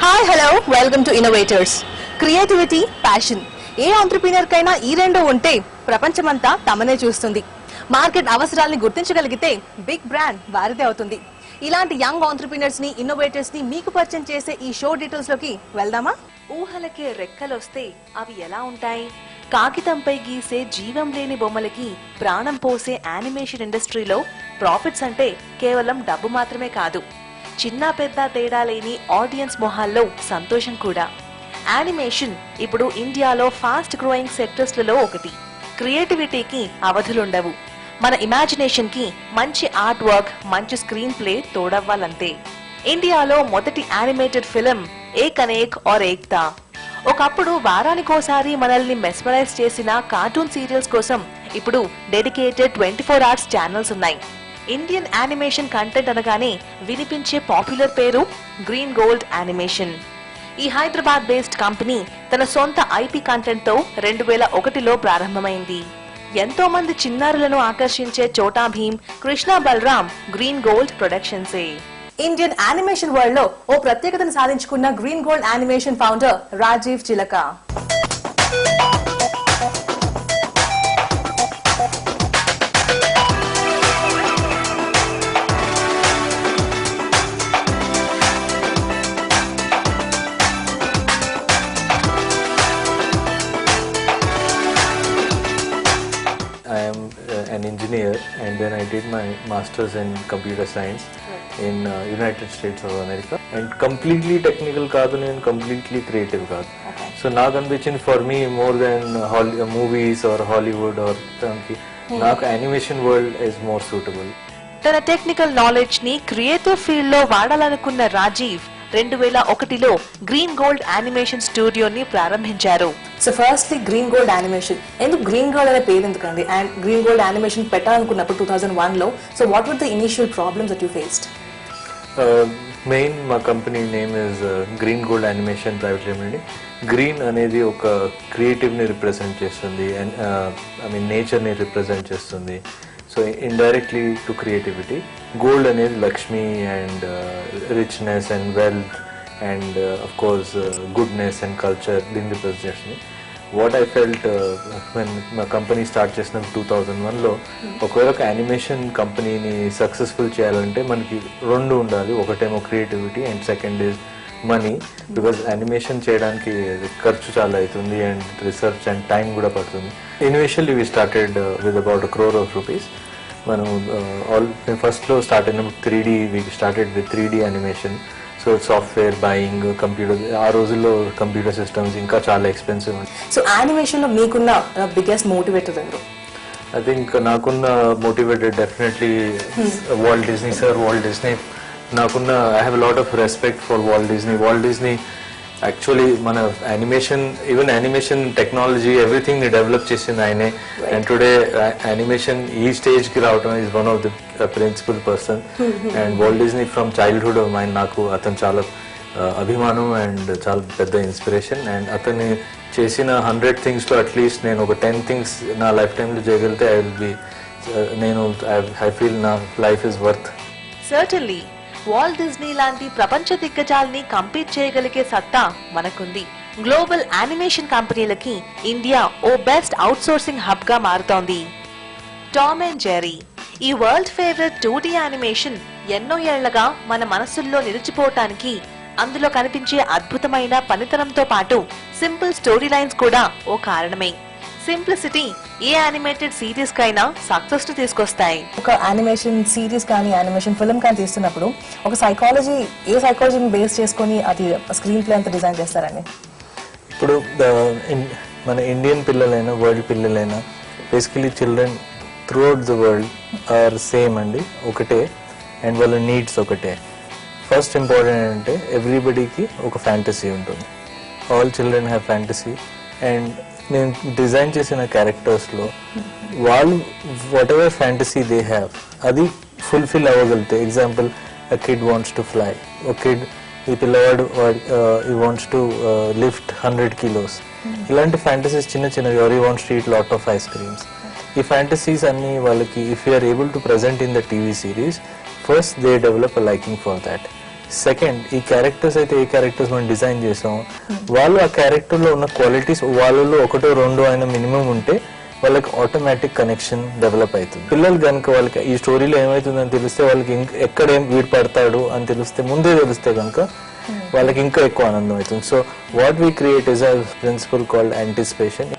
Hi hello welcome to innovators. Creativity, passion ఏ entrepreneur కైనా ఈ రెండు ఉంటే ప్రపంచమంతా తమనే చూస్తుంది. మార్కెట్ అవసరాల్ని గుర్తించగలిగితే బిగ్ బ్రాండ్ వారిదే అవుతుంది. ఇలాంటి యంగ్ ఆంట్రప్రీనర్స్ ని, ఇన్నోవేటర్స్ ని మీకు పరిచయం చేసే ఈ షో డీటెయిల్స్ లోకి వెళ్దామా? ఊహలకే రెక్కలొస్తే అవి ఎలా ఉంటాయి? కాగితంపై గీసే జీవం లేని బొమ్మలకి ప్రాణం పోసే యానిమేషన్ ఇండస్ట్రీలో ప్రాఫిట్స్ అంటే కేవలం డబ్బు మాత్రమే కాదు, చిన్న పెద్ద తేడా లేని ఆడియన్స్ మొహాల్లో సంతోషం కూడా. యానిమేషన్ ఇప్పుడు ఇండియాలో ఫాస్ట్ గ్రోయింగ్ సెక్టర్స్లలో ఒకటి. క్రియేటివిటీకి అవధులుండవు. మన ఇమాజినేషన్ కి మంచి ఆర్ట్ వర్క్, మంచి స్క్రీన్ ప్లే తోడవ్వాలంతే. ఇండియాలో మొదటి యానిమేటెడ్ ఫిల్మ్ ఏక్ అనేక్ ఔర్ ఏక్తా. ఒకప్పుడు వారానికోసారి మనల్ని మెస్మరైజ్ చేసిన కార్టూన్ సీరియల్స్ కోసం ఇప్పుడు డెడికేటెడ్ 24 hours ఛానల్స్ ఉన్నాయి. ఇండియన్ యానిమేషన్ కంటెంట్ అనగానే వినిపించే పాపులర్ పేరు గ్రీన్ గోల్డ్ యానిమేషన్. ఈ హైదరాబాద్ బేస్డ్ కంపెనీ తన సొంత ఐపీ కంటెంట్ తో 2001లో ప్రారంభమైంది. ఎంతో మంది చిన్నారులను ఆకర్షించే చోటా భీమ్, కృష్ణ బలరాం గ్రీన్ గోల్డ్ ప్రొడక్షన్సే. ఇండియన్ యానిమేషన్ వరల్డ్ లో ఓ ప్రత్యేకతను సాధించుకున్న green gold animation founder Rajiv Chilaka. I am an engineer, and then I did my master's in computer science in United States of America. And completely technical kaadu and completely creative kaadu. So నాకు అనిపించింది for me more than movies or Hollywood or నాకు animation world is more suitable. తన technical knowledge ని creative field లో వాడాలనుకున్న రాజీవ్ 2001లో green gold animation స్టూడియోని ప్రారంభించారు. So firstly green gold animation, ఎందుకు గ్రీన్ గోల్డ్ అనే పేరు ఎందుకండి? అండ్ గ్రీన్ గోల్డ్ యానిమేషన్ పెట్టాలనుకున్నప్పుడు 2001లో, so what were the initial problems that you faced? Main మా company name is green gold animation private limited. Green అనేది ఒక క్రియేటివ్ని రిప్రజెంట్ చేస్తుంది, అండ్ ఐ మీన్ నేచర్ని రిప్రజెంట్ చేస్తుంది. So indirectly to creativity. Gold అనేది Lakshmi and richness and wealth and of course goodness and culture దీన్ని represent చేస్తుంది. వాట్ ఐ ఫెల్ట్ వెన్ మా కంపెనీ స్టార్ట్ చేసిన 2001లో, ఒకవేళ ఒక యానిమేషన్ కంపెనీని సక్సెస్ఫుల్ చేయాలంటే మనకి రెండు ఉండాలి. ఒకటేమో creativity and second is money. Because animation చేయడానికి ఖర్చు చాలా అవుతుంది అండ్ రీసెర్చ్ అండ్ టైం కూడా పడుతుంది. Initially we started with about 1 crore rupees. మనం ఫస్ట్లో స్టార్ట్ అయినప్పుడు 3D, we started with 3D animation. So software buying, computer, ఆ రోజుల్లో కంప్యూటర్ సిస్టమ్స్ ఇంకా చాలా ఎక్స్పెన్సివ్. సో యానిమేషన్ లో మీకున్న బిగ్గెస్ట్ మోటివేటర్ ఎవరు? ఐ థింక్ నాకున్న motivated definitely Walt Disney sir. Walt Disney నాకున్న, I have lot of respect for Walt Disney. Walt Disney actually మన animation, even animation technology everything ని develop చేసింది ఆయనే. And today animation ఈ స్టేజ్కి రావడం is one of the principal person. And Walt Disney from childhood of mind. నాకు అతను చాలా అభిమానం అండ్ చాలా పెద్ద ఇన్స్పిరేషన్. అండ్ అతన్ని చేసిన 100 థింగ్స్లో అట్లీస్ట్ నేను ఒక 10 థింగ్స్ నా లైఫ్ టైంలో చేయగలిగితే I will be, I feel నా life is worth. Certainly Walt Disney లాంటి ప్రపంచ దిగ్గజాల్ని కంపీట్ చేయగలిగే సత్తా మనకుంది. గ్లోబల్ యానిమేషన్ కంపెనీలకి ఇండియా ఓ బెస్ట్ అవుట్సోర్సింగ్ హబ్ గా మారుతోంది. టామ్ అండ్ జెర్రీ, ఈ వరల్డ్ ఫేవరెట్ 2D యానిమేషన్ ఎన్నో ఏళ్లగా మన మనసుల్లో నిలిచిపోవటానికి అందులో కనిపించే అద్భుతమైన పనితనంతో పాటు సింపుల్ స్టోరీ లైన్స్ కూడా ఓ కారణమే. సింప్లిసిటీ ఏ యానిమేటెడ్ సిరీస్ కైనా సక్సెస్ ని తీసుకొస్తాయి. ఒక యానిమేషన్ సిరీస్ కానీ యానిమేషన్ ఫిల్మ్ కానీ తీస్తున్నప్పుడు ఒక ఏ సైకాలజీని బేస్ చేసుకొని అది స్క్రీన్ ప్లే అంతా డిజైన్ చేస్తారండి? ఇప్పుడు మన ఇండియన్ పిల్లలైనా వరల్డ్ పిల్లలైనా basically children throughout the world are same అండి, ఒకటే. అండ్ వాళ్ళ నీడ్స్ ఒకటే. ఫస్ట్ ఇంపార్టెంట్ అంటే ఎవ్రీబడీకి ఒక ఫ్యాంటసీ ఉంటుంది. All children have fantasy. And నేను డిజైన్ చేసిన క్యారెక్టర్స్లో వాళ్ళు whatever fantasy they have అది ఫుల్ఫిల్ అవ్వగలిగితే. Example, a kid wants to fly. ఒక కిడ్, ఈ పిల్లవాడు he wants to lift 100 kilos. ఇలాంటి ఫ్యాంటసీస్ చిన్న చిన్నవి. Or he wants to eat lot of ice creams. ఈ ఫ్యాంటసీస్ అన్ని వాళ్ళకి if you are able to present in the TV series, first they develop a liking for that. Second, ఈ characters అయితే ఏ characters మనం design చేసాం, వాళ్ళు ఆ character లో ఉన్న క్వాలిటీస్ వాళ్ళలో ఒకటో రెండో అయినా మినిమం ఉంటే వాళ్ళకి ఆటోమేటిక్ కనెక్షన్ డెవలప్ అవుతుంది. పిల్లలు కనుక వాళ్ళకి ఈ స్టోరీలో ఏమవుతుందని తెలిస్తే, వాళ్ళకి ఎక్కడ ఏం వీడు పడతాడు అని తెలిస్తే, ముందే తెలిస్తే కనుక వాళ్ళకి ఇంకా ఎక్కువ ఆనందం అవుతుంది. So what we create is a principle called anticipation.